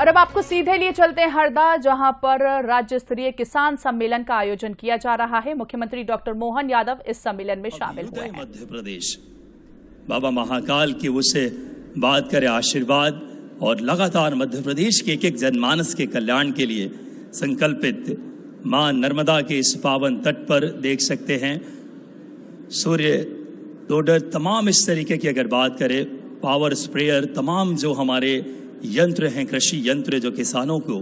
और अब आपको सीधे लिए चलते हैं हरदा, जहां पर राज्य स्तरीय किसान सम्मेलन का आयोजन किया जा रहा है। मुख्यमंत्री डॉक्टर मोहन यादव इस सम्मेलन में शामिल हुए हैं। मध्य प्रदेश बाबा महाकाल की उससे बात करे आशीर्वाद और लगातार मध्य प्रदेश के एक जनमानस के कल्याण के लिए संकल्पित मां नर्मदा के इस पावन तट पर देख सकते हैं सूर्य लोडर, तमाम इस तरीके की अगर बात करें, पावर स्प्रेयर, तमाम जो हमारे यंत्र हैं, कृषि यंत्र जो किसानों को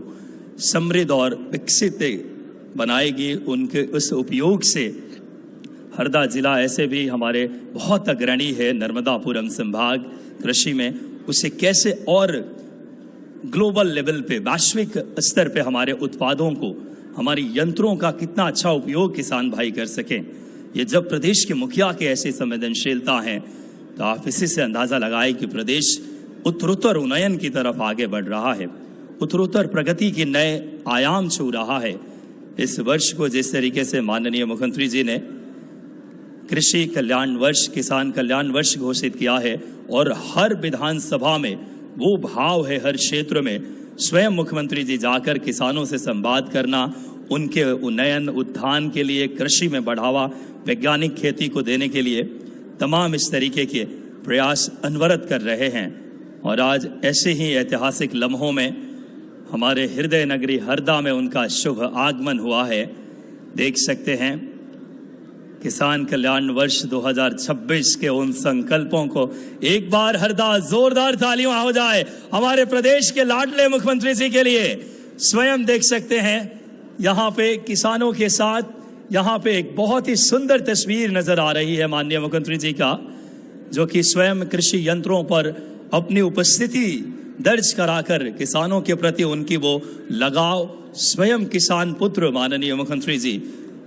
समृद्ध और विकसित बनाएगी, उनके उस उपयोग से हरदा जिला ऐसे भी हमारे बहुत अग्रणी है नर्मदापुरम संभाग कृषि में, उसे कैसे और ग्लोबल लेवल पे, वैश्विक स्तर पे हमारे उत्पादों को, हमारी यंत्रों का कितना अच्छा उपयोग किसान भाई कर सकें। ये जब प्रदेश के मुखिया के ऐसी संवेदनशीलता है तो आप इसी से अंदाजा लगाएं कि प्रदेश उत्तरोत्तर उन्नयन की तरफ आगे बढ़ रहा है, उत्तरोत्तर प्रगति के नए आयाम छू रहा है। इस वर्ष को जिस तरीके से माननीय मुख्यमंत्री जी ने कृषि कल्याण वर्ष, किसान कल्याण वर्ष घोषित किया है और हर विधानसभा में वो भाव है, हर क्षेत्र में स्वयं मुख्यमंत्री जी जाकर किसानों से संवाद करना, उनके उन्नयन उत्थान के लिए, कृषि में बढ़ावा, वैज्ञानिक खेती को देने के लिए तमाम इस तरीके के प्रयास अनवरत कर रहे हैं। और आज ऐसे ही ऐतिहासिक लम्हों में हमारे हृदय नगरी हरदा में उनका शुभ आगमन हुआ है। देख सकते हैं किसान कल्याण वर्ष 2026 के उन संकल्पों को एक बार हरदा जोरदार तालियां हो जाए हमारे प्रदेश के लाडले मुख्यमंत्री जी के लिए। स्वयं देख सकते हैं यहाँ पे किसानों के साथ, यहाँ पे एक बहुत ही सुंदर तस्वीर नजर आ रही है माननीय मुख्यमंत्री जी का, जो कि स्वयं कृषि यंत्रों पर अपनी उपस्थिति दर्ज कराकर किसानों के प्रति उनकी वो लगाव, स्वयं किसान पुत्र माननीय मुख्यमंत्री जी,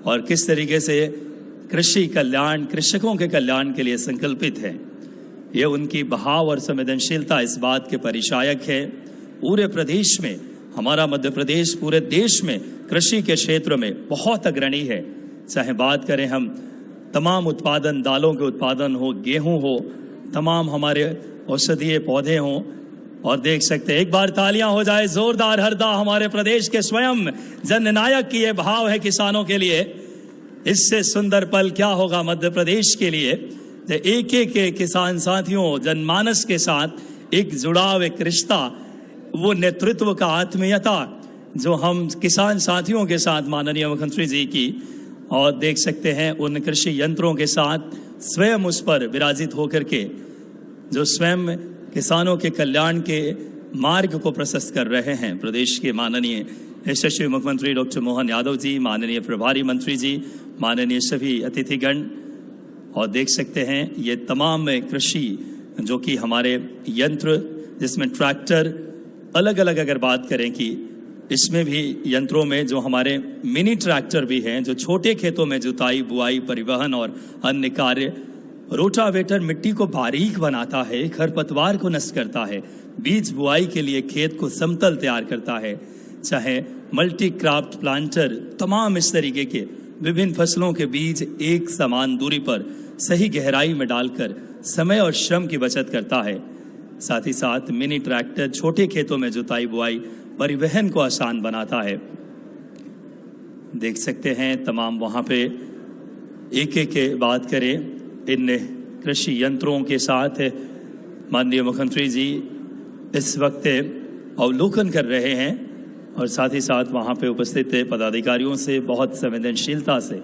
और किस तरीके से कृषि कल्याण, कृषकों के कल्याण के लिए संकल्पित है। ये उनकी बहाव और संवेदनशीलता इस बात के परिचायक है। पूरे प्रदेश में, हमारा मध्य प्रदेश पूरे देश में कृषि के क्षेत्र में बहुत अग्रणी है। चाहे बात करें हम तमाम उत्पादन, दालों के उत्पादन हो, गेहूं हो, तमाम हमारे औषधीय पौधे हों, और देख सकते हैं एक बार तालियां हो जाए जोरदार हरदा हमारे प्रदेश के स्वयं जननायक की ये भाव है किसानों के लिए। इससे सुंदर पल क्या होगा मध्य प्रदेश के लिए, एक एक किसान साथियों, जनमानस के साथ एक जुड़ाव, एक रिश्ता, वो नेतृत्व का आत्मीयता जो हम किसान साथियों के साथ माननीय मुख्यमंत्री जी की, और देख सकते हैं उन कृषि यंत्रों के साथ स्वयं उस पर विराजित होकर के जो स्वयं किसानों के कल्याण के मार्ग को प्रशस्त कर रहे हैं। प्रदेश के माननीय यशस्वी मुख्यमंत्री डॉक्टर मोहन यादव जी, माननीय प्रभारी मंत्री जी, माननीय सभी अतिथिगण, और देख सकते हैं ये तमाम कृषि जो कि हमारे यंत्र, जिसमें ट्रैक्टर अलग अलग, अगर बात करें कि इसमें भी यंत्रों में जो हमारे मिनी ट्रैक्टर भी हैं जो छोटे खेतों में जुताई, बुआई, परिवहन और अन्य कार्य, रोटावेटर मिट्टी को बारीक बनाता है, खरपतवार को नष्ट करता है, बीज बुआई के लिए खेत को समतल तैयार करता है, चाहे मल्टी क्राफ्ट प्लांटर, तमाम इस तरीके के विभिन्न फसलों के बीज एक समान दूरी पर सही गहराई में डालकर समय और श्रम की बचत करता है। साथ ही साथ मिनी ट्रैक्टर छोटे खेतों में जुताई, बुआई, परिवहन को आसान बनाता है। देख सकते हैं तमाम वहां पे एक एक बात करें, इन कृषि यंत्रों के साथ माननीय मुख्यमंत्री जी इस वक्त अवलोकन कर रहे हैं, और साथ ही साथ वहाँ पे उपस्थित पदाधिकारियों से बहुत संवेदनशीलता से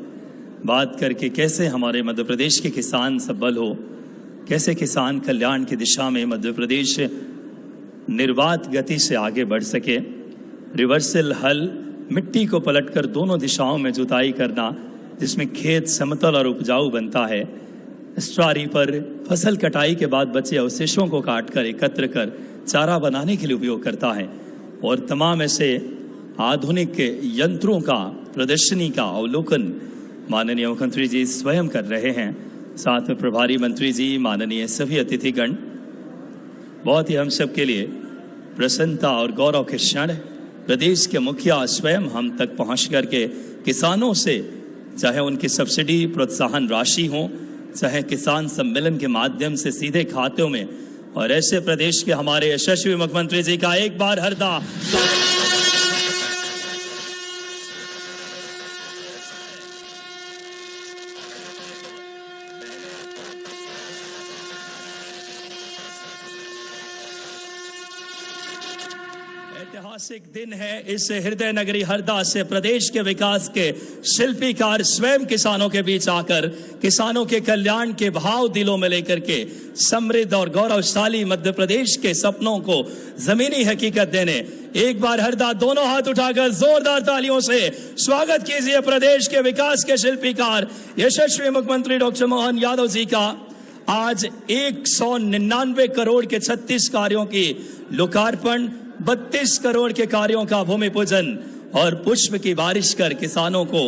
बात करके कैसे हमारे मध्य प्रदेश के किसान सबल हो, कैसे किसान कल्याण की दिशा में मध्य प्रदेश निर्बाध गति से आगे बढ़ सके। रिवर्सल हल, मिट्टी को पलटकर दोनों दिशाओं में जुताई करना, जिसमें खेत समतल और उपजाऊ बनता है। स्ट्रारी पर फसल कटाई के बाद बचे अवशेषों को काटकर एकत्र कर चारा बनाने के लिए उपयोग करता है, और तमाम ऐसे आधुनिक यंत्रों का प्रदर्शनी का अवलोकन माननीय मुख्यमंत्री जी स्वयं कर रहे हैं। साथ में प्रभारी मंत्री जी, माननीय सभी अतिथिगण, बहुत ही हम सब के लिए प्रसन्नता और गौरव के क्षण। प्रदेश के मुखिया स्वयं हम तक पहुंच करके किसानों से, चाहे उनकी सब्सिडी प्रोत्साहन राशि हो, चाहे किसान सम्मेलन के माध्यम से सीधे खातों में और ऐसे प्रदेश के हमारे यशस्वी मुख्यमंत्री जी का एक बार हरदा ऐतिहासिक दिन है। इस हृदय नगरी हरदा से प्रदेश के विकास के शिल्पीकार स्वयं किसानों के बीच आकर किसानों के कल्याण के भाव दिलों में लेकर के समृद्ध और गौरवशाली मध्य प्रदेश के सपनों को जमीनी हकीकत देने एक बार हरदा दोनों हाथ उठाकर जोरदार तालियों से स्वागत कीजिए प्रदेश के विकास के शिल्पीकार यशस्वी मुख्यमंत्री डॉक्टर मोहन यादव जी का। आज 199 करोड़ के 36 कार्यों की लोकार्पण, 32 करोड़ के कार्यों का भूमि पूजन और पुष्प की बारिश कर किसानों को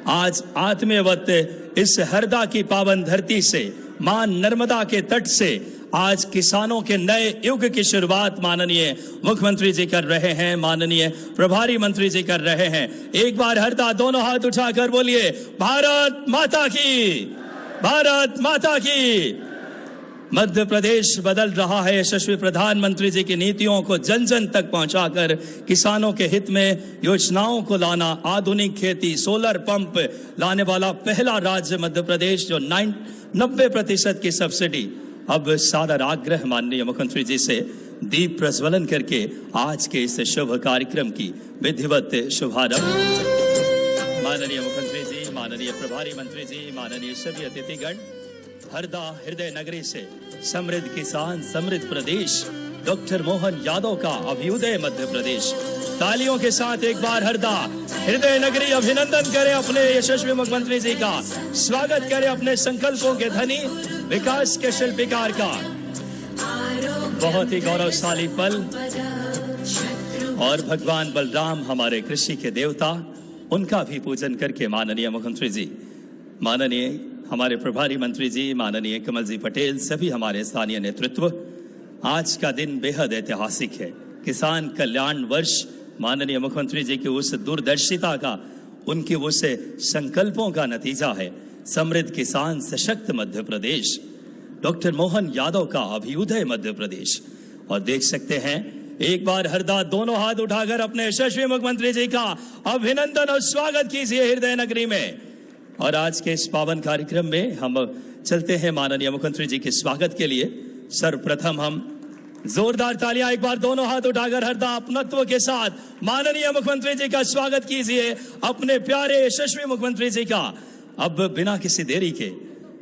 आज आत्मीयवत इस हरदा की पावन धरती से, मां नर्मदा के तट से आज किसानों के नए युग की शुरुआत माननीय मुख्यमंत्री जी कर रहे हैं, माननीय प्रभारी मंत्री जी कर रहे हैं। एक बार हरदा दोनों हाथ उठाकर बोलिए भारत माता की, भारत माता की। मध्य प्रदेश बदल रहा है। यशस्वी प्रधानमंत्री जी की नीतियों को जन जन तक पहुंचाकर किसानों के हित में योजनाओं को लाना, आधुनिक खेती, सोलर पंप लाने वाला पहला राज्य मध्य प्रदेश, जो 90% की सब्सिडी। अब सादर आग्रह माननीय मुख्यमंत्री जी से दीप प्रज्वलन करके आज के इस शुभ कार्यक्रम की विधिवत शुभारंभ। माननीय मुख्यमंत्री जी, माननीय प्रभारी मंत्री जी, माननीय सभी अतिथिगण, हरदा हृदय नगरी से समृद्ध किसान, समृद्ध प्रदेश, डॉक्टर मोहन यादव का अभ्युदय मध्य प्रदेश। तालियों के साथ एक बार हरदा हृदय नगरी अभिनंदन करें अपने यशस्वी मुख्यमंत्री जी का, स्वागत करें अपने संकल्पों के धनी, विकास के शिल्पीकार का। बहुत ही गौरवशाली पल। और भगवान बलराम हमारे कृषि के देवता, उनका भी पूजन करके माननीय मुख्यमंत्री जी, माननीय हमारे प्रभारी मंत्री जी, माननीय कमल जी पटेल, सभी हमारे स्थानीय नेतृत्व, आज का दिन बेहद ऐतिहासिक है। किसान कल्याण वर्ष माननीय मुख्यमंत्री जी की उस दूरदर्शिता का, उनके उस संकल्पों का नतीजा है। समृद्ध किसान, सशक्त मध्य प्रदेश, डॉक्टर मोहन यादव का अभ्युदय मध्य प्रदेश। और देख सकते हैं एक बार हरदा दोनों हाथ उठाकर अपने यशस्वी मुख्यमंत्री जी का अभिनंदन और स्वागत कीजिए हृदय नगरी में। और आज के इस पावन कार्यक्रम में हम चलते हैं माननीय मुख्यमंत्री जी के स्वागत के लिए। सर्वप्रथम हम जोरदार तालियां एक बार दोनों हाथ उठाकर हरदा अपनत्व के साथ माननीय मुख्यमंत्री जी का स्वागत कीजिए, अपने प्यारे यशस्वी मुख्यमंत्री जी का। अब बिना किसी देरी के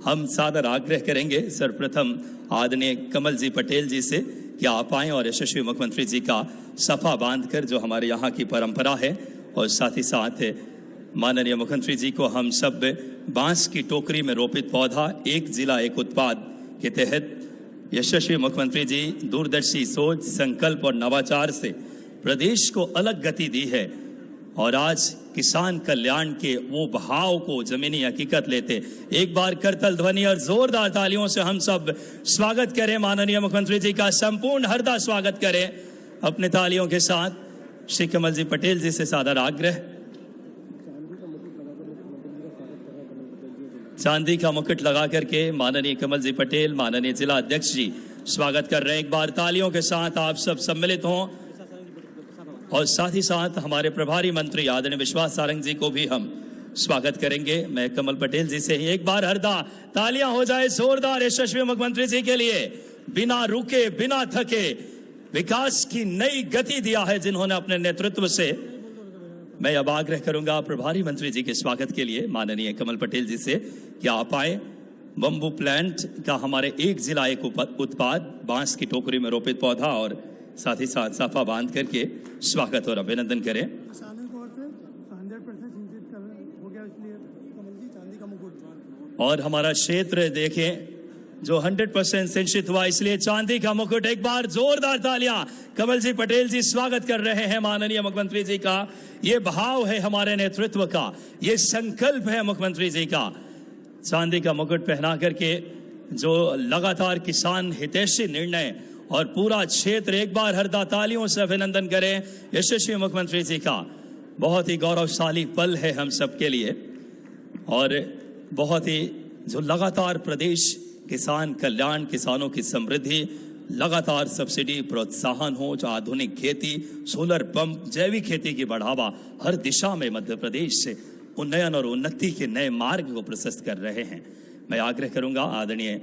हम सादर आग्रह करेंगे सर्वप्रथम आदरणीय कमल जी पटेल जी से कि आप आएं और यशस्वी मुख्यमंत्री जी का सफा बांधकर, जो हमारे यहाँ की परंपरा है, और साथ ही साथ माननीय मुख्यमंत्री जी को हम सब बांस की टोकरी में रोपित पौधा, एक जिला एक उत्पाद के तहत यशस्वी मुख्यमंत्री जी दूरदर्शी सोच, संकल्प और नवाचार से प्रदेश को अलग गति दी है। और आज किसान कल्याण के वो भाव को जमीनी हकीकत लेते एक बार करतल ध्वनि और जोरदार तालियों से हम सब स्वागत करें माननीय मुख्यमंत्री जी का। संपूर्ण हरदा स्वागत करें अपने तालियों के साथ। श्री कमल जी पटेल जी से सादर आग्रह, चांदी का मुकुट लगा करके माननीय कमल जी पटेल, माननीय जिला अध्यक्ष जी स्वागत कर रहे हैं। एक बार तालियों के साथ आप सब सम्मिलित हों। और साथ ही साथ हमारे प्रभारी मंत्री आदरणीय विश्वास सारंग जी को भी हम स्वागत करेंगे। मैं कमल पटेल जी से ही एक बार हरदा तालियां हो जाए जोरदार यशस्वी मुख्यमंत्री जी के लिए। बिना रुके, बिना थके विकास की नई गति दिया है जिन्होंने अपने नेतृत्व से। मैं अब आग्रह करूंगा प्रभारी मंत्री जी के स्वागत के लिए माननीय कमल पटेल जी से कि आप आए। बम्बू प्लांट का हमारे एक जिला एक उत्पाद, बांस की टोकरी में रोपित पौधा और साथ ही साथ साफा बांध करके स्वागत और अभिनंदन करें। और हमारा क्षेत्र देखें जो 100% सिंचित हुआ, इसलिए चांदी का मुकुट। एक बार जोरदार तालियां कमल जी पटेल जी स्वागत कर रहे हैं माननीय मुख्यमंत्री जी का। ये भाव है हमारे नेतृत्व का, ये संकल्प है मुख्यमंत्री जी का। चांदी का मुकुट पहना करके जो लगातार किसान हितैषी निर्णय और पूरा क्षेत्र, एक बार हरदा तालियों से अभिनंदन करें यशस्वी मुख्यमंत्री जी का। बहुत ही गौरवशाली पल है हम सबके लिए। और बहुत ही जो लगातार प्रदेश किसान कल्याण, किसानों की समृद्धि, लगातार सब्सिडी प्रोत्साहन हो, जो आधुनिक खेती, सोलर पंप, जैविक खेती की बढ़ावा हर दिशा में मध्य प्रदेश से उन्नयन और उन्नति के नए मार्ग को प्रशस्त कर रहे हैं। मैं आग्रह करूंगा आदरणीय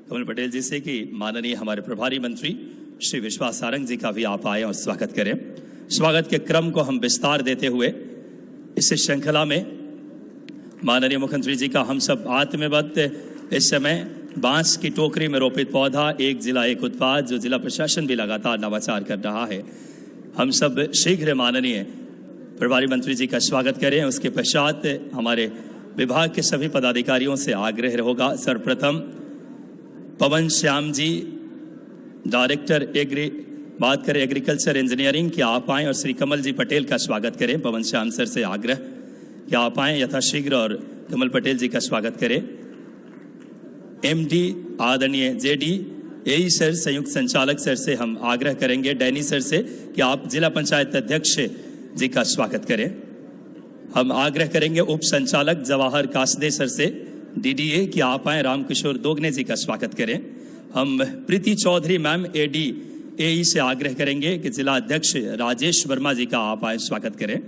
कमल पटेल जी से कि माननीय हमारे प्रभारी मंत्री श्री विश्वास सारंग जी का भी आप आए और स्वागत करें। स्वागत के क्रम को हम विस्तार देते हुए इस श्रृंखला में माननीय मुख्यमंत्री जी का हम सब आत्मवत इस समय बांस की टोकरी में रोपित पौधा, एक जिला एक उत्पाद, जो जिला प्रशासन भी लगातार नवाचार कर रहा है, हम सब शीघ्र माननीय प्रभारी मंत्री जी का स्वागत करें। उसके पश्चात हमारे विभाग के सभी पदाधिकारियों से आग्रह होगा, सर्वप्रथम पवन श्याम जी डायरेक्टर बात करें एग्रीकल्चर इंजीनियरिंग कि आप आएँ और श्री कमल जी पटेल का स्वागत करें। पवन श्याम सर से आग्रह कि आप आएँ यथाशीघ्र और कमल पटेल जी का स्वागत करें। एमडी आदरणीय जेडी एई सर संयुक्त संचालक सर से हम आग्रह करेंगे, डैनी सर से कि आप जिला पंचायत अध्यक्ष जी का स्वागत करें। हम आग्रह करेंगे उप संचालक जवाहर कासदे सर से डीडीए कि आप आए, रामकिशोर दोगने जी का स्वागत करें। हम प्रीति चौधरी मैम एडी एई से आग्रह करेंगे कि जिला अध्यक्ष राजेश वर्मा जी का आप आए, स्वागत करें।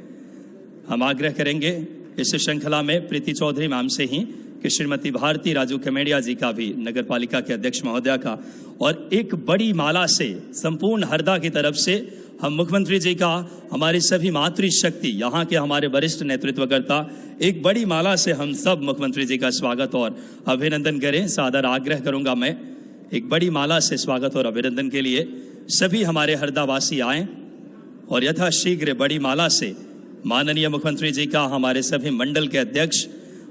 हम आग्रह करेंगे इस श्रृंखला में प्रीति चौधरी मैम से ही कि श्रीमती भारती राजू कमेडिया जी का भी नगर पालिका के अध्यक्ष महोदय का, और एक बड़ी माला से संपूर्ण हरदा की तरफ से हम मुख्यमंत्री जी का, हमारी सभी मातृशक्ति यहाँ के हमारे वरिष्ठ नेतृत्वकर्ता, एक बड़ी माला से हम सब मुख्यमंत्री जी का स्वागत और अभिनंदन करें। सादर आग्रह करूंगा मैं, एक बड़ी माला से स्वागत और अभिनंदन के लिए सभी हमारे हरदावासी आए और यथाशीघ्र बड़ी माला से माननीय मुख्यमंत्री जी का, हमारे सभी मंडल के अध्यक्ष,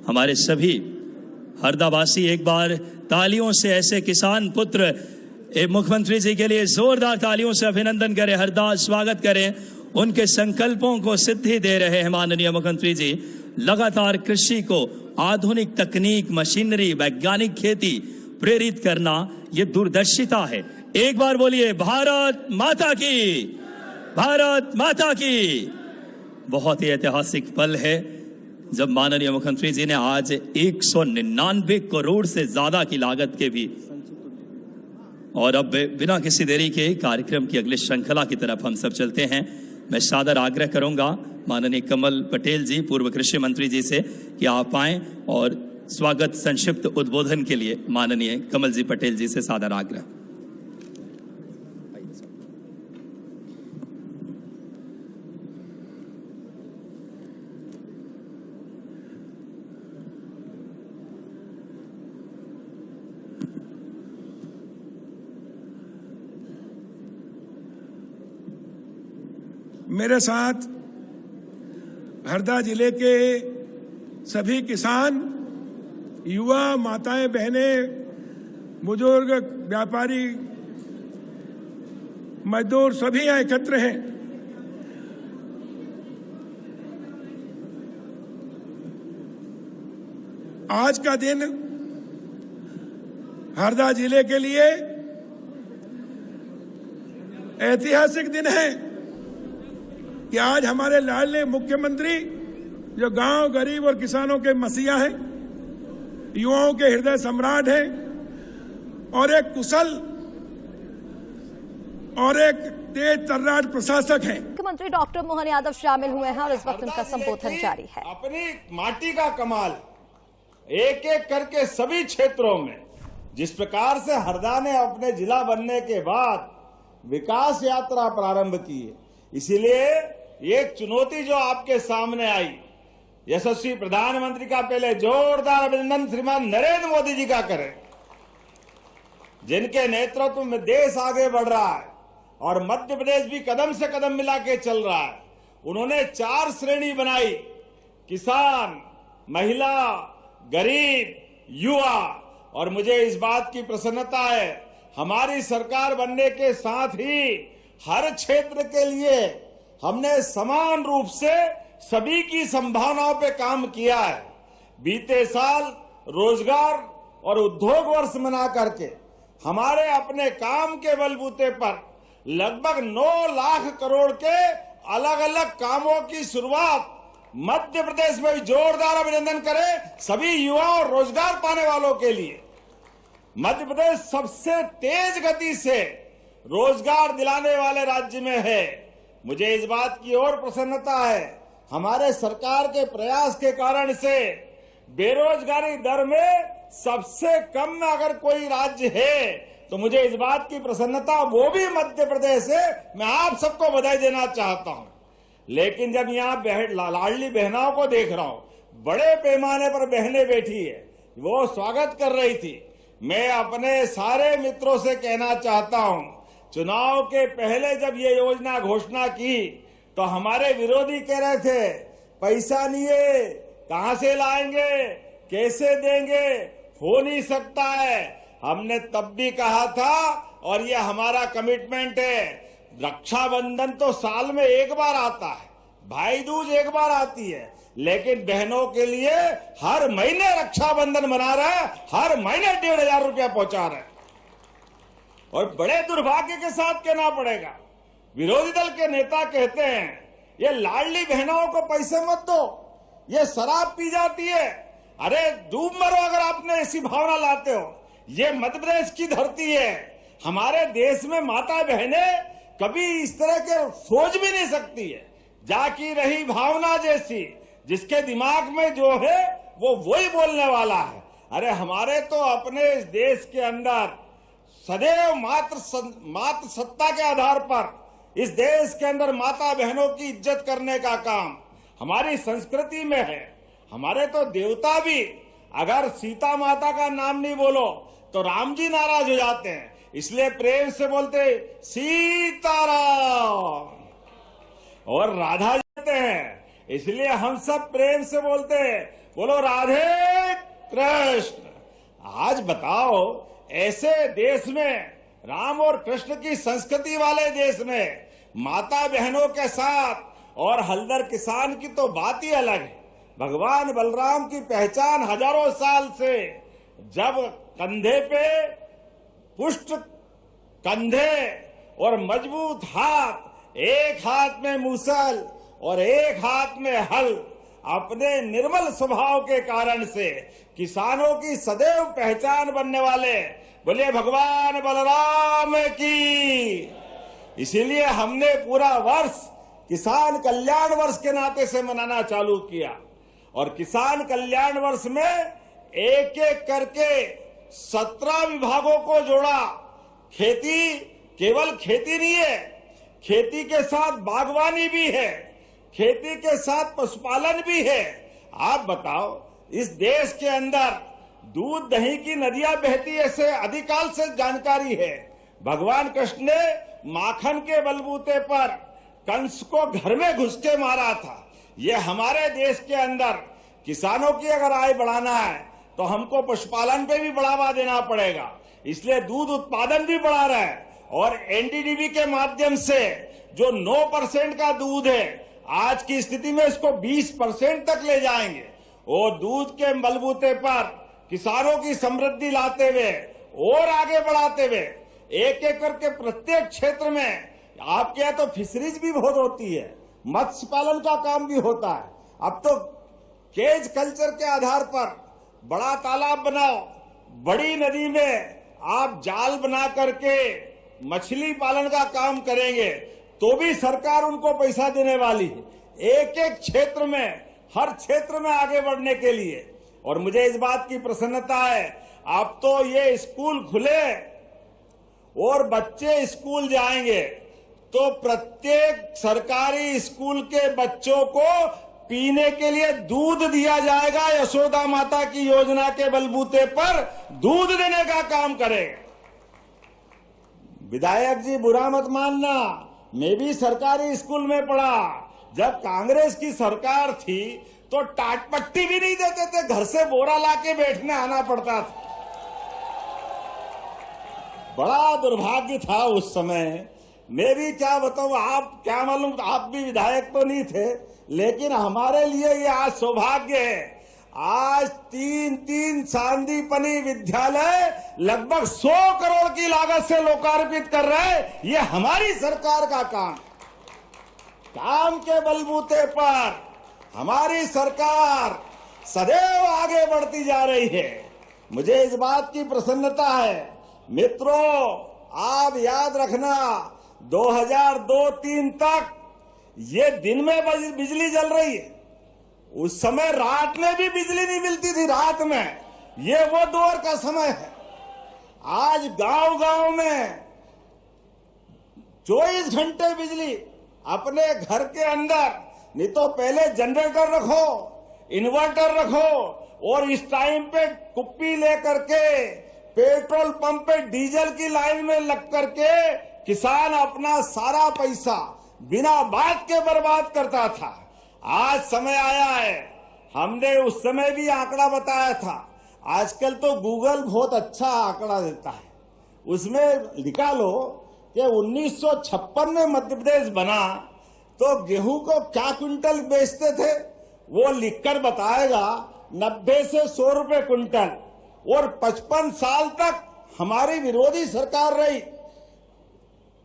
हमारे सभी हरदावासी एक बार तालियों से ऐसे किसान पुत्र मुख्यमंत्री जी के लिए जोरदार तालियों से अभिनंदन करें, हरदा स्वागत करें। उनके संकल्पों को सिद्धि दे रहे हैं माननीय मुख्यमंत्री जी। लगातार कृषि को आधुनिक तकनीक, मशीनरी, वैज्ञानिक खेती प्रेरित करना, ये दूरदर्शिता है। एक बार बोलिए भारत माता की, भारत माता की। बहुत ही ऐतिहासिक पल है जब माननीय मुख्यमंत्री जी ने आज 199 करोड़ से ज्यादा की लागत के भी, और अब बिना किसी देरी के कार्यक्रम की अगली श्रृंखला की तरफ हम सब चलते हैं। मैं सादर आग्रह करूंगा माननीय कमल पटेल जी पूर्व कृषि मंत्री जी से कि आप आएं और स्वागत संक्षिप्त उद्बोधन के लिए माननीय कमल जी पटेल जी से सादर आग्रह। मेरे साथ हरदा जिले के सभी किसान, युवा, माताएं, बहनें, बुजुर्ग, व्यापारी, मजदूर सभी यहाँ एकत्र हैं। आज का दिन हरदा जिले के लिए ऐतिहासिक दिन है कि आज हमारे लाडले मुख्यमंत्री, जो गांव, गरीब और किसानों के मसीहा हैं, युवाओं के हृदय सम्राट हैं और एक कुशल और एक तेज तर्राट प्रशासक हैं। मुख्यमंत्री डॉक्टर मोहन यादव शामिल हुए हैं और इस वक्त उनका संबोधन जारी है। अपनी माटी का कमाल एक एक करके सभी क्षेत्रों में जिस प्रकार से हरदा ने अपने जिला बनने के बाद विकास यात्रा प्रारंभ की है, इसीलिए एक चुनौती जो आपके सामने आई, यशस्वी प्रधानमंत्री का पहले जोरदार अभिनंदन श्रीमान नरेंद्र मोदी जी का करें, जिनके नेतृत्व में देश आगे बढ़ रहा है और मध्य प्रदेश भी कदम से कदम मिला के चल रहा है। उन्होंने 4 श्रेणी बनाई, किसान, महिला, गरीब, युवा, और मुझे इस बात की प्रसन्नता है हमारी सरकार बनने के साथ ही हर क्षेत्र के लिए हमने समान रूप से सभी की संभावनाओं पे काम किया है। बीते साल रोजगार और उद्योग वर्ष मना करके हमारे अपने काम के बलबूते पर लगभग 9 लाख करोड़ के अलग अलग कामों की शुरुआत मध्य प्रदेश में भी जोरदार अभिनंदन करें सभी युवा और रोजगार पाने वालों के लिए। मध्य प्रदेश सबसे तेज गति से रोजगार दिलाने वाले राज्य में है। मुझे इस बात की और प्रसन्नता है, हमारे सरकार के प्रयास के कारण से बेरोजगारी दर में सबसे कम में अगर कोई राज्य है तो मुझे इस बात की प्रसन्नता वो भी मध्य प्रदेश है। मैं आप सबको बधाई देना चाहता हूं। लेकिन जब यहाँ लाडली बहनाओं को देख रहा हूं, बड़े पैमाने पर बहनें बैठी है, वो स्वागत कर रही थी। मैं अपने सारे मित्रों से कहना चाहता हूं, चुनाव के पहले जब ये योजना घोषणा की तो हमारे विरोधी कह रहे थे पैसा नहीं है, कहां से लाएंगे, कैसे देंगे, हो नहीं सकता है। हमने तब भी कहा था और ये हमारा कमिटमेंट है, रक्षाबंधन तो साल में एक बार आता है, भाई दूज एक बार आती है, लेकिन बहनों के लिए हर महीने रक्षाबंधन मना रहे हैं, हर महीने 1,500 रुपया पहुंचा रहे हैं। और बड़े दुर्भाग्य के साथ कहना पड़ेगा, विरोधी दल के नेता कहते हैं ये लाडली बहनों को पैसे मत दो, ये शराब पी जाती है। अरे डूब मरो अगर आपने ऐसी भावना लाते हो। ये मध्य प्रदेश की धरती है, हमारे देश में माता बहनें कभी इस तरह के सोच भी नहीं सकती है। जाकी रही भावना जैसी, जिसके दिमाग में जो है वो वही बोलने वाला है। अरे हमारे तो अपने इस देश के अंदर सदैव मात्र सत्ता के आधार पर इस देश के अंदर माता बहनों की इज्जत करने का काम हमारी संस्कृति में है। हमारे तो देवता भी अगर सीता माता का नाम नहीं बोलो तो राम जी नाराज हो जाते हैं, इसलिए प्रेम से बोलते सीताराम, और राधा जाते हैं इसलिए हम सब प्रेम से बोलते हैं बोलो राधे कृष्ण। आज बताओ ऐसे देश में, राम और कृष्ण की संस्कृति वाले देश में माता बहनों के साथ और हल्दर किसान की तो बात ही अलग है। भगवान बलराम की पहचान हजारों साल से, जब कंधे पे पुष्ट कंधे और मजबूत हाथ, एक हाथ में मूसल और एक हाथ में हल, अपने निर्मल स्वभाव के कारण से किसानों की सदैव पहचान बनने वाले बोले भगवान बलराम की। इसीलिए हमने पूरा वर्ष किसान कल्याण वर्ष के नाते से मनाना चालू किया, और किसान कल्याण वर्ष में एक एक करके 17 विभागों को जोड़ा। खेती केवल खेती नहीं है, खेती के साथ बागवानी भी है, खेती के साथ पशुपालन भी है। आप बताओ इस देश के अंदर दूध दही की नदियां बहती ऐसे अधिकाल से जानकारी है। भगवान कृष्ण ने माखन के बलबूते पर कंस को घर में घुस के मारा था। ये हमारे देश के अंदर किसानों की अगर आय बढ़ाना है तो हमको पशुपालन पे भी बढ़ावा देना पड़ेगा, इसलिए दूध उत्पादन भी बढ़ा रहा है। और एनडीडीबी के माध्यम से जो 9% का दूध है, आज की स्थिति में इसको 20% तक ले जाएंगे। और दूध के बलबूते पर किसानों की समृद्धि लाते हुए और आगे बढ़ाते हुए एक एक करके प्रत्येक क्षेत्र में, आपके यहाँ तो फिशरीज भी बहुत होती है, मत्स्य पालन का काम भी होता है। अब तो केज कल्चर के आधार पर बड़ा तालाब बनाओ, बड़ी नदी में आप जाल बना करके मछली पालन का काम करेंगे तो भी सरकार उनको पैसा देने वाली है, एक एक क्षेत्र में, हर क्षेत्र में आगे बढ़ने के लिए। और मुझे इस बात की प्रसन्नता है, अब तो ये स्कूल खुले और बच्चे स्कूल जाएंगे तो प्रत्येक सरकारी स्कूल के बच्चों को पीने के लिए दूध दिया जाएगा। यशोदा माता की योजना के बलबूते पर दूध देने का काम करेगा। विधायक जी बुरा मत मानना, मैं भी सरकारी स्कूल में पढ़ा। जब कांग्रेस की सरकार थी तो टाटपट्टी भी नहीं देते थे, घर से बोरा लाके बैठने आना पड़ता था। बड़ा दुर्भाग्य था उस समय। मैं भी क्या बताऊं, आप क्या मालूम, आप भी विधायक तो नहीं थे, लेकिन हमारे लिए ये आज सौभाग्य है। आज 3 सांदीपनि विद्यालय लगभग 100 करोड़ की लागत से लोकार्पित कर रहे हैं। ये हमारी सरकार का काम के बलबूते पर हमारी सरकार सदैव आगे बढ़ती जा रही है। मुझे इस बात की प्रसन्नता है। मित्रों, आप याद रखना 2002-03 तक ये दिन में बिजली जल रही है, उस समय रात में भी बिजली नहीं मिलती थी। रात में ये वो दौर का समय है। आज गांव-गांव में 24 घंटे बिजली अपने घर के अंदर, नहीं तो पहले जनरेटर रखो, इन्वर्टर रखो, और इस टाइम पे कुप्पी लेकर के पेट्रोल पंप पे डीजल की लाइन में लग करके किसान अपना सारा पैसा बिना बात के बर्बाद करता था। आज समय आया है, हमने उस समय भी आंकड़ा बताया था। आजकल तो गूगल बहुत अच्छा आंकड़ा देता है, उसमें लिखा लो कि 1956 में मध्य प्रदेश बना तो गेहूं को क्या क्विंटल बेचते थे, वो लिखकर बताएगा 90 से 100 रुपए क्विंटल। और 55 साल तक हमारी विरोधी सरकार रही,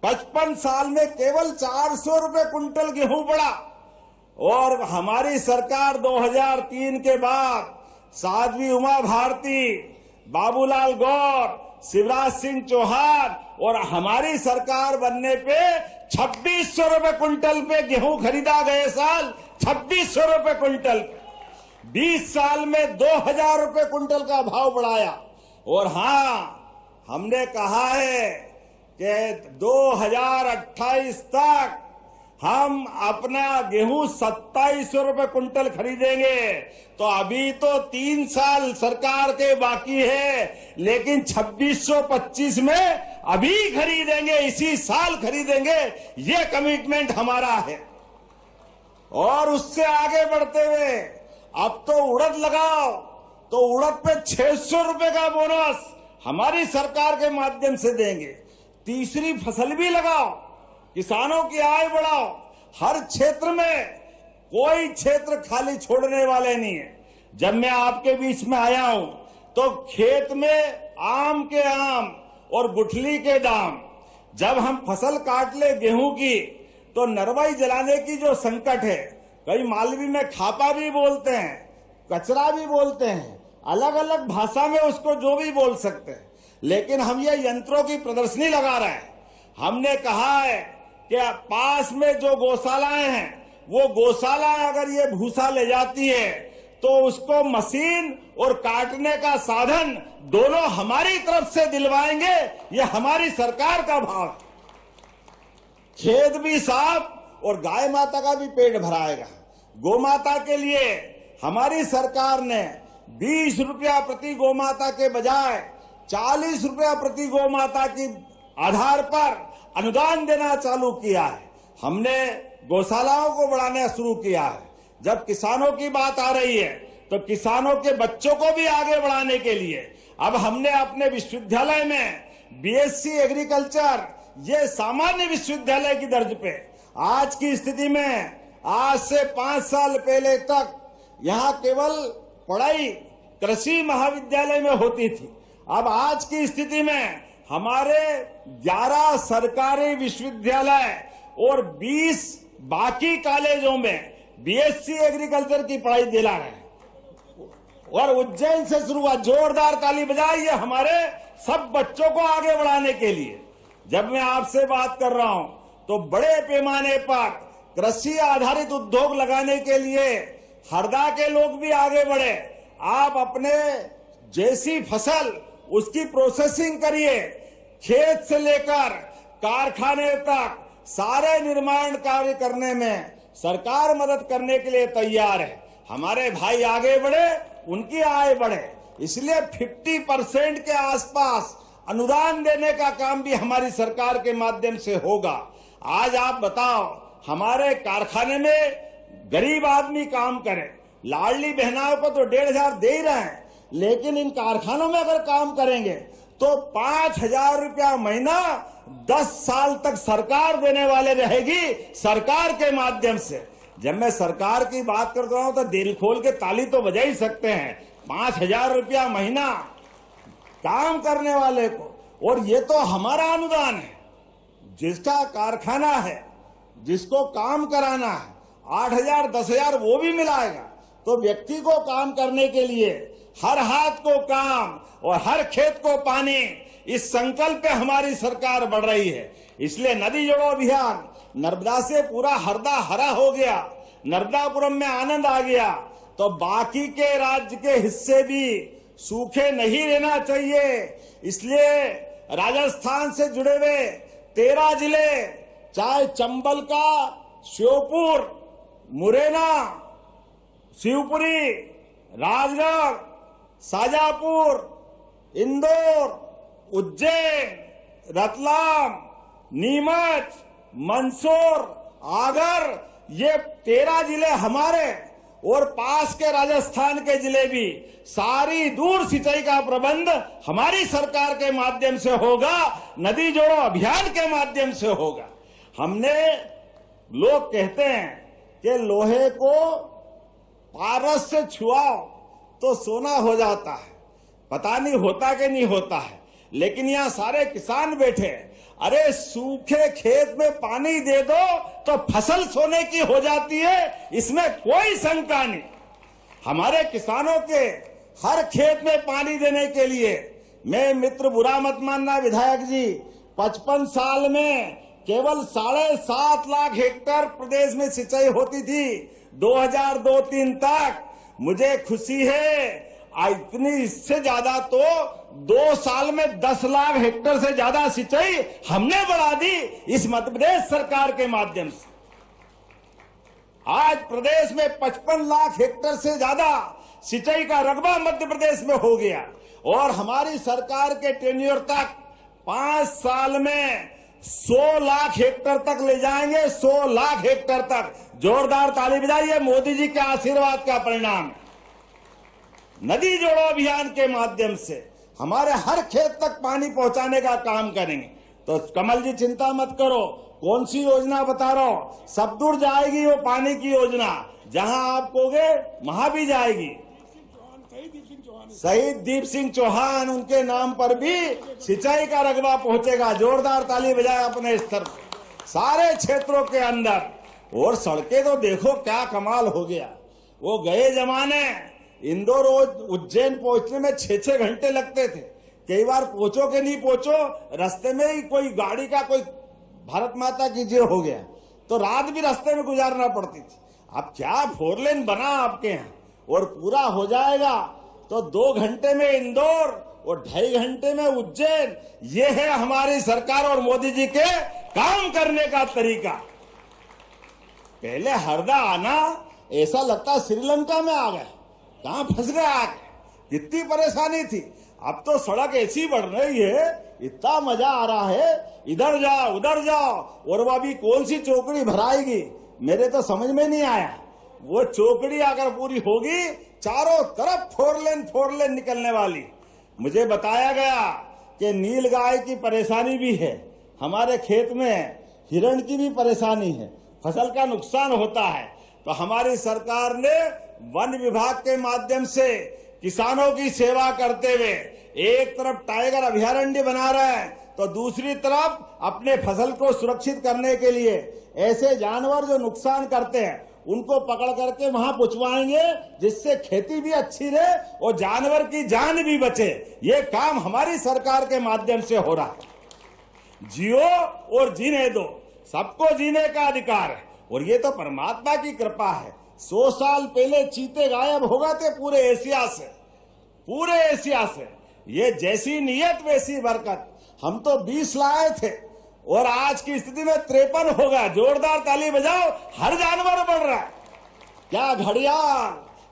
55 साल में केवल 400 रुपए क्विंटल गेहूं बढ़ा। और हमारी सरकार 2003 के बाद साध्वी उमा भारती, बाबूलाल गौर, शिवराज सिंह चौहान और हमारी सरकार बनने पे 2600 रुपए क्विंटल पे गेहूं खरीदा गए साल, 2600 रुपए क्विंटल। 20 साल में 2000 रुपए क्विंटल का भाव बढ़ाया। और हाँ, हमने कहा है कि 2028 तक हम अपना गेहूं 2700 रुपए क्विंटल खरीदेंगे। तो अभी तो 3 साल सरकार के बाकी है, लेकिन 2625 में अभी खरीदेंगे, इसी साल खरीदेंगे, ये कमिटमेंट हमारा है। और उससे आगे बढ़ते हुए अब तो उड़द लगाओ, तो उड़द पे 600 रुपए का बोनस हमारी सरकार के माध्यम से देंगे। तीसरी फसल भी लगाओ, किसानों की आय बढ़ाओ। हर क्षेत्र में कोई क्षेत्र खाली छोड़ने वाले नहीं है। जब मैं आपके बीच में आया हूं तो खेत में आम के आम और गुठली के दाम, जब हम फसल काट ले गेहूं की तो नरवाई जलाने की जो संकट है, कई मालवी में खापा भी बोलते हैं, कचरा भी बोलते हैं, अलग अलग भाषा में उसको जो भी बोल सकते हैं, लेकिन हम ये यंत्रों की प्रदर्शनी लगा रहे हैं। हमने कहा है कि पास में जो गौशालाएं हैं, वो गौशाला अगर ये भूसा ले जाती है तो उसको मशीन और काटने का साधन दोनों हमारी तरफ से दिलवाएंगे। ये हमारी सरकार का भाव। खेत भी साफ और गाय माता का भी पेट भराएगा। गौ माता के लिए हमारी सरकार ने 20 रुपया प्रति गौ माता के बजाय 40 रुपया प्रति गौ माता की आधार पर अनुदान देना चालू किया है। हमने गौशालाओं को बढ़ाना शुरू किया है। जब किसानों की बात आ रही है तो किसानों के बच्चों को भी आगे बढ़ाने के लिए अब हमने अपने विश्वविद्यालय में बीएससी एग्रीकल्चर, ये सामान्य विश्वविद्यालय की दर्ज पे, आज की स्थिति में आज से 5 साल पहले तक यहाँ केवल पढ़ाई कृषि महाविद्यालय में होती थी। अब आज की स्थिति में हमारे 11 सरकारी विश्वविद्यालय और 20 बाकी कॉलेजों में बीएससी एग्रीकल्चर की पढ़ाई दिला रहे हैं। और उज्जैन से शुरू हुआ, जोरदार ताली बजाइए हमारे सब बच्चों को आगे बढ़ाने के लिए। जब मैं आपसे बात कर रहा हूं तो बड़े पैमाने पर कृषि आधारित उद्योग लगाने के लिए हरदा के लोग भी आगे बढ़े। आप अपने जैसी फसल उसकी प्रोसेसिंग करिए, खेत से लेकर कारखाने तक सारे निर्माण कार्य करने में सरकार मदद करने के लिए तैयार है। हमारे भाई आगे बढ़े, उनकी आय बढ़े, इसलिए 50% के आसपास अनुदान देने का काम भी हमारी सरकार के माध्यम से होगा। आज आप बताओ, हमारे कारखाने में गरीब आदमी काम करे, लाडली बहनाओं को तो 1,500 दे ही रहे हैं, लेकिन इन कारखानों में अगर काम करेंगे तो 5,000 रुपया महीना 10 साल तक सरकार देने वाले रहेगी, सरकार के माध्यम से। जब मैं सरकार की बात करता हूं तो दिल खोल के ताली तो बजा ही सकते हैं। 5,000 रुपया महीना काम करने वाले को, और ये तो हमारा अनुदान है। जिसका कारखाना है, जिसको काम कराना है, 8,000 10,000 वो भी मिलाएगा। तो व्यक्ति को काम करने के लिए हर हाथ को काम और हर खेत को पानी, इस संकल्प पे हमारी सरकार बढ़ रही है। इसलिए नदी जोड़ो अभियान, नर्मदा से पूरा हरदा हरा हो गया, नर्मदापुरम में आनंद आ गया, तो बाकी के राज्य के हिस्से भी सूखे नहीं रहना चाहिए। इसलिए राजस्थान से जुड़े हुए 13 जिले, चाहे चंबल का श्योपुर, मुरैना, शिवपुरी, राजगढ़, शाजापुर, इंदौर, उज्जैन, रतलाम, नीमच, मंदसौर, आगर, ये 13 जिले हमारे और पास के राजस्थान के जिले भी, सारी दूर सिंचाई का प्रबंध हमारी सरकार के माध्यम से होगा, नदी जोड़ो अभियान के माध्यम से होगा। हमने, लोग कहते हैं कि लोहे को पारस से छुआओ तो सोना हो जाता है, पता नहीं होता कि नहीं होता है, लेकिन यहां सारे किसान बैठे हैं। अरे सूखे खेत में पानी दे दो तो फसल सोने की हो जाती है, इसमें कोई शंका नहीं। हमारे किसानों के हर खेत में पानी देने के लिए, मैं मित्र बुरा मत मानना विधायक जी, 55 साल में केवल 7.5 लाख हेक्टेयर प्रदेश में सिंचाई होती थी 2002-03 तक। मुझे खुशी है इतनी, इससे ज्यादा तो 2 साल में 10 लाख हेक्टेयर से ज्यादा सिंचाई हमने बढ़ा दी इस मध्य प्रदेश सरकार के माध्यम से। आज प्रदेश में 55 लाख हेक्टेयर से ज्यादा सिंचाई का रकबा मध्य प्रदेश में हो गया और हमारी सरकार के टेन्योर तक 5 साल में 100 लाख हेक्टेयर तक ले जाएंगे, 100 लाख हेक्टेयर तक। जोरदार ताली बजाइए, मोदी जी के आशीर्वाद का परिणाम। नदी जोड़ो अभियान के माध्यम से हमारे हर खेत तक पानी पहुंचाने का काम करेंगे। तो कमल जी चिंता मत करो, कौन सी योजना बता रहा हूं, सब दूर जाएगी वो पानी की योजना, जहां आप कहोगे वहां भी जाएगी। शहीद दीप सिंह चौहान, उनके नाम पर भी सिंचाई का रकबा पहुंचेगा। जोरदार ताली बजाए अपने स्तर पर सारे क्षेत्रों के अंदर। और सड़कें तो देखो क्या कमाल हो गया। वो गए जमाने इंदौर उज्जैन पहुंचने में 6-6 घंटे लगते थे। कई बार पहुंचो कि नहीं पहुंचो, रास्ते में ही कोई गाड़ी का कोई भारत माता की जय हो गया तो रात भी रास्ते में गुजारना पड़ती थी। अब क्या 4 लेन बना आपके यहाँ और पूरा हो जाएगा तो 2 घंटे में इंदौर और 2.5 घंटे में उज्जैन। ये है हमारी सरकार और मोदी जी के काम करने का तरीका। पहले हरदा आना ऐसा लगता श्रीलंका में आ गए, कहां फंस गए आके, कितनी परेशानी थी। अब तो सड़क ऐसी बढ़ रही है, इतना मजा आ रहा है, इधर जाओ उधर जाओ। और वो अभी कौन सी चौकड़ी भराएगी मेरे तो समझ में नहीं आया। वो चौकड़ी अगर पूरी होगी चारों तरफ 4 लेन निकलने वाली। मुझे बताया गया कि नील गाय की परेशानी भी है, हमारे खेत में हिरण की भी परेशानी है, फसल का नुकसान होता है। तो हमारी सरकार ने वन विभाग के माध्यम से किसानों की सेवा करते हुए एक तरफ टाइगर अभयारण्य बना रहे हैं तो दूसरी तरफ अपने फसल को सुरक्षित करने के लिए ऐसे जानवर जो नुकसान करते हैं उनको पकड़ करके वहां पहुंचवाएंगे, जिससे खेती भी अच्छी रहे और जानवर की जान भी बचे। ये काम हमारी सरकार के माध्यम से हो रहा है। जियो और जीने दो, सबको जीने का अधिकार है और ये तो परमात्मा की कृपा है। 100 साल पहले चीते गायब हो गए थे पूरे एशिया से। ये जैसी नियत वैसी बरकत। हम तो 20 लाए थे और आज की स्थिति में 53 होगा। जोरदार ताली बजाओ, हर जानवर बढ़ रहा है। क्या घड़ियाल,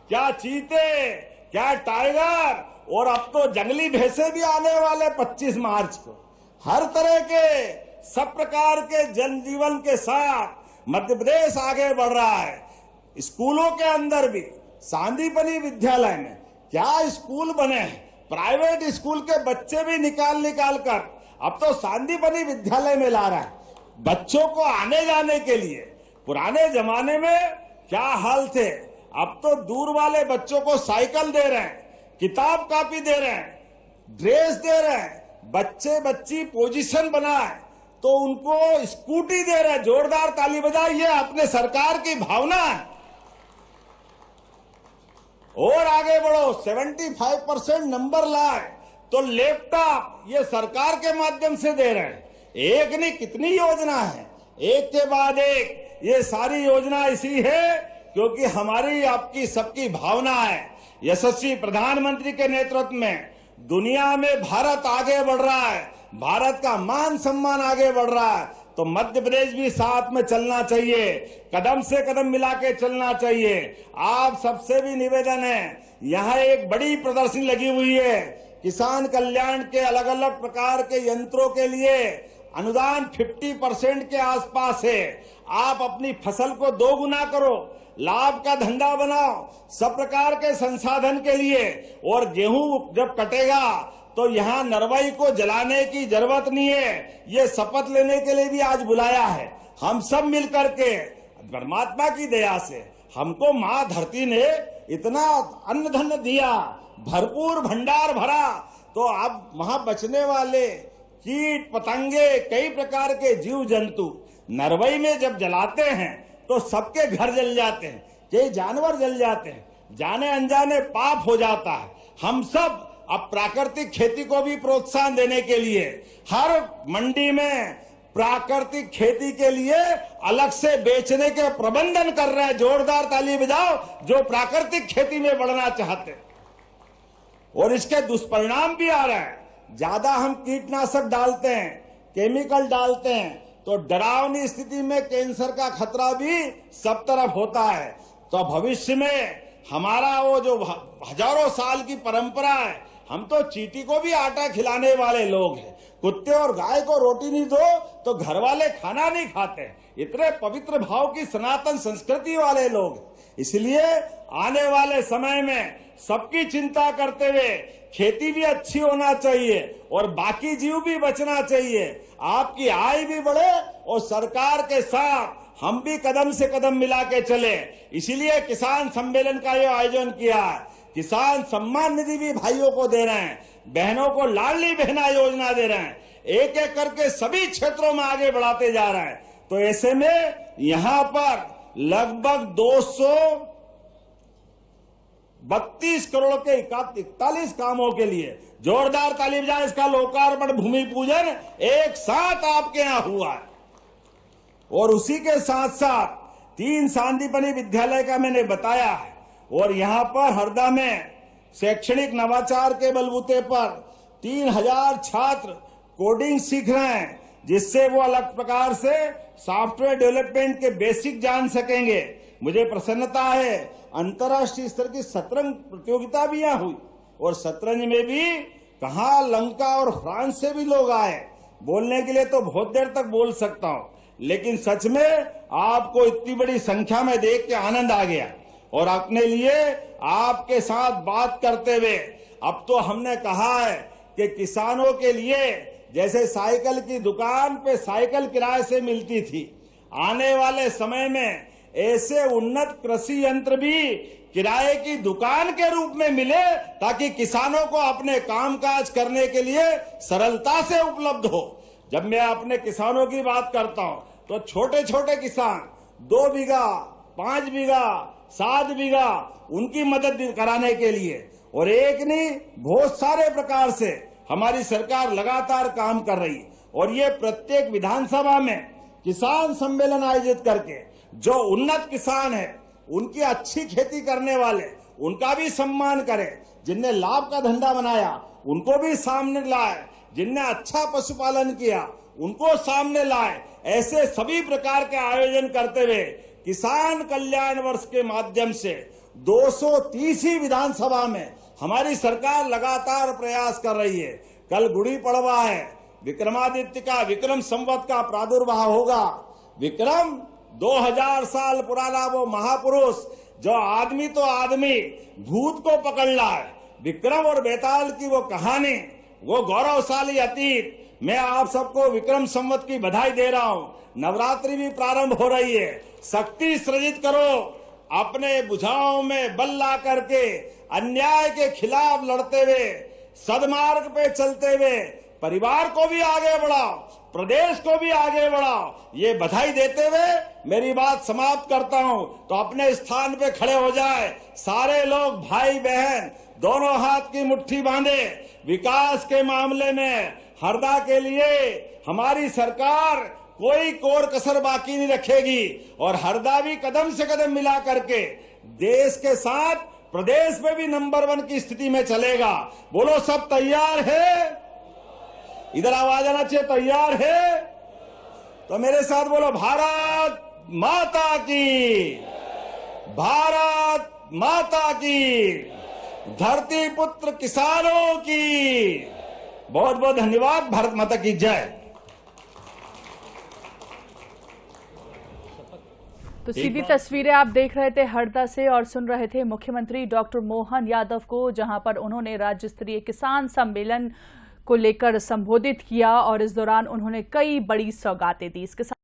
क्या चीते, क्या टाइगर, और अब तो जंगली भैंसे भी आने वाले 25 मार्च को। हर तरह के सब प्रकार के जनजीवन के साथ मध्य प्रदेश आगे बढ़ रहा है। स्कूलों के अंदर भी सांदीपनी विद्यालय में क्या स्कूल बने हैं, प्राइवेट स्कूल के बच्चे भी निकाल कर अब तो सांदीपनी विद्यालय में ला रहा है बच्चों को आने जाने के लिए। पुराने जमाने में क्या हाल थे, अब तो दूर वाले बच्चों को साइकिल दे रहे हैं, किताब कापी दे रहे हैं, ड्रेस दे रहे हैं। बच्चे बच्ची पोजीशन बनाए तो उनको स्कूटी दे रहे हैं। जोरदार ताली बजाइए, अपने सरकार की भावना है। और आगे बढ़ो, 75% नंबर लाए तो लैपटॉप ये सरकार के माध्यम से दे रहे हैं। एक नहीं कितनी योजना है, एक के बाद एक। ये सारी योजना इसी है क्योंकि हमारी आपकी सबकी भावना है। यशस्वी प्रधानमंत्री के नेतृत्व में दुनिया में भारत आगे बढ़ रहा है, भारत का मान सम्मान आगे बढ़ रहा है, तो मध्य प्रदेश भी साथ में चलना चाहिए, कदम से कदम मिला के चलना चाहिए। आप सबसे भी निवेदन है, यहाँ एक बड़ी प्रदर्शनी लगी हुई है, किसान कल्याण के अलग अलग प्रकार के यंत्रों के लिए अनुदान 50% के आसपास है। आप अपनी फसल को 2 गुना करो, लाभ का धंधा बनाओ, सब प्रकार के संसाधन के लिए। और गेहूं जब कटेगा तो यहाँ नरवाई को जलाने की जरूरत नहीं है। ये शपथ लेने के लिए भी आज बुलाया है। हम सब मिलकर के परमात्मा की दया से हमको माँ धरती ने इतना अन्न धन दिया, भरपूर भंडार भरा, तो अब वहां बचने वाले कीट पतंगे कई प्रकार के जीव जंतु नरवई में जब जलाते हैं तो सबके घर जल जाते हैं, कई जानवर जल जाते हैं, जाने अनजाने पाप हो जाता है। हम सब अब प्राकृतिक खेती को भी प्रोत्साहन देने के लिए हर मंडी में प्राकृतिक खेती के लिए अलग से बेचने के प्रबंधन कर रहे हैं। जोरदार ताली बजाओ जो प्राकृतिक खेती में बढ़ना चाहते हैं। और इसके दुष्परिणाम भी आ रहे हैं। ज्यादा हम कीटनाशक डालते हैं, केमिकल डालते हैं, तो डरावनी स्थिति में कैंसर का खतरा भी सब तरफ होता है। तो भविष्य में हमारा वो जो हजारों साल की परंपरा है, हम तो चींटी को भी आटा खिलाने वाले लोग हैं, कुत्ते और गाय को रोटी नहीं दो तो घर वाले खाना नहीं खाते। इतने पवित्र भाव की सनातन संस्कृति वाले लोग। इसलिए आने वाले समय में सबकी चिंता करते हुए खेती भी अच्छी होना चाहिए और बाकी जीव भी बचना चाहिए, आपकी आय भी बढ़े और सरकार के साथ हम भी कदम से कदम मिला के चले। इसीलिए किसान सम्मेलन का ये आयोजन किया है। किसान सम्मान निधि भी भाइयों को दे रहे हैं, बहनों को लाडली बहना योजना दे रहे हैं, एक एक करके सभी क्षेत्रों में आगे बढ़ाते जा रहे हैं। तो ऐसे में यहाँ पर लगभग 232 करोड़ के 41 कामों के लिए जोरदार ताली बजाएं। इसका लोकार्पण भूमि पूजन एक साथ आपके यहाँ हुआ है। और उसी के साथ साथ 3 सांदीपनि विद्यालय का मैंने बताया है। और यहाँ पर हरदा में शैक्षणिक नवाचार के बलबूते पर 3000 छात्र कोडिंग सीख रहे हैं, जिससे वो अलग प्रकार से सॉफ्टवेयर डेवलपमेंट के बेसिक जान सकेंगे। मुझे प्रसन्नता है अंतर्राष्ट्रीय स्तर की शतरंज प्रतियोगिता भी यहाँ हुई और शतरंज में भी कहाँ लंका और फ्रांस से भी लोग आए। बोलने के लिए तो बहुत देर तक बोल सकता हूँ, लेकिन सच में आपको इतनी बड़ी संख्या में देख के आनंद आ गया। और अपने लिए आपके साथ बात करते हुए अब तो हमने कहा है कि किसानों के लिए जैसे साइकिल की दुकान पे साइकिल किराए से मिलती थी, आने वाले समय में ऐसे उन्नत कृषि यंत्र भी किराए की दुकान के रूप में मिले, ताकि किसानों को अपने कामकाज करने के लिए सरलता से उपलब्ध हो। जब मैं अपने किसानों की बात करता हूं तो छोटे छोटे किसान 2 बीघा, 5 बीघा, 7 बीघा उनकी मदद कराने के लिए, और एक नहीं बहुत सारे प्रकार से हमारी सरकार लगातार काम कर रही है। और ये प्रत्येक विधानसभा में किसान सम्मेलन आयोजित करके जो उन्नत किसान है, उनकी अच्छी खेती करने वाले, उनका भी सम्मान करें। जिनने लाभ का धंधा बनाया उनको भी सामने लाए, जिनने अच्छा पशुपालन किया उनको सामने लाए। ऐसे सभी प्रकार के आयोजन करते हुए किसान कल्याण वर्ष के माध्यम से 230 विधानसभा में हमारी सरकार लगातार प्रयास कर रही है। कल गुड़ी पड़वा है, विक्रमादित्य का विक्रम संवत का प्रादुर्भाव होगा। विक्रम 2000 साल पुराना वो महापुरुष जो आदमी तो आदमी भूत को पकड़ रहा है, विक्रम और बेताल की वो कहानी, वो गौरवशाली अतीत। मैं आप सबको विक्रम संवत की बधाई दे रहा हूँ। नवरात्रि भी प्रारंभ हो रही है। शक्ति सृजित करो, अपने भुजाओं में बल ला करके अन्याय के खिलाफ लड़ते हुए, सदमार्ग पे चलते हुए परिवार को भी आगे बढ़ाओ, प्रदेश को भी आगे बढ़ाओ। ये बधाई देते हुए मेरी बात समाप्त करता हूं। तो अपने स्थान पे खड़े हो जाए सारे लोग, भाई बहन दोनों हाथ की मुट्ठी बांधे। विकास के मामले में हरदा के लिए हमारी सरकार कोई कोर कसर बाकी नहीं रखेगी और हरदा भी कदम से कदम मिला करके देश के साथ प्रदेश में भी नंबर 1 की स्थिति में चलेगा। बोलो सब तैयार है? इधर आवाज आना चाहिए, तैयार है? तो मेरे साथ बोलो, भारत माता की, भारत माता की, धरती पुत्र किसानों की। बहुत बहुत धन्यवाद। भारत माता की जय। तो सीधी तस्वीरें आप देख रहे थे हरदा से और सुन रहे थे मुख्यमंत्री डॉक्टर मोहन यादव को, जहां पर उन्होंने राज्य स्तरीय किसान सम्मेलन को लेकर संबोधित किया और इस दौरान उन्होंने कई बड़ी सौगातें दी। इसके साथ